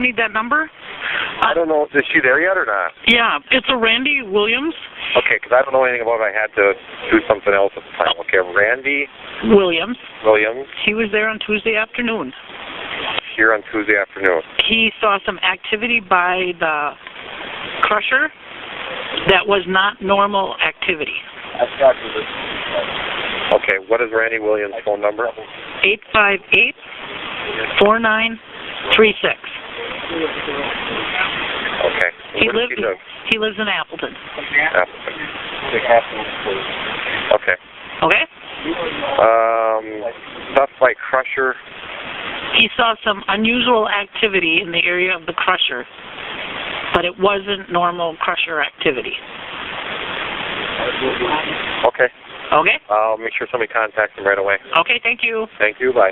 Need that number? I don't know. Is she there yet or not? Yeah, it's a Randy Williams. Okay, because I don't know anything about it. I had to do something else at the time. Okay, Randy Williams. Williams He was there on Tuesday afternoon. here on Tuesday afternoon. He saw some activity by the crusher that was not normal activity. Okay, what is Randy Williams' phone number? 858-4936. Okay. Where does he live? He lives in Appleton. Appleton. Okay. Okay? Stuff like crusher. He saw some unusual activity in the area of the crusher, but it wasn't normal crusher activity. Okay. Okay? I'll make sure somebody contacts him right away. Okay, thank you. Thank you. Bye.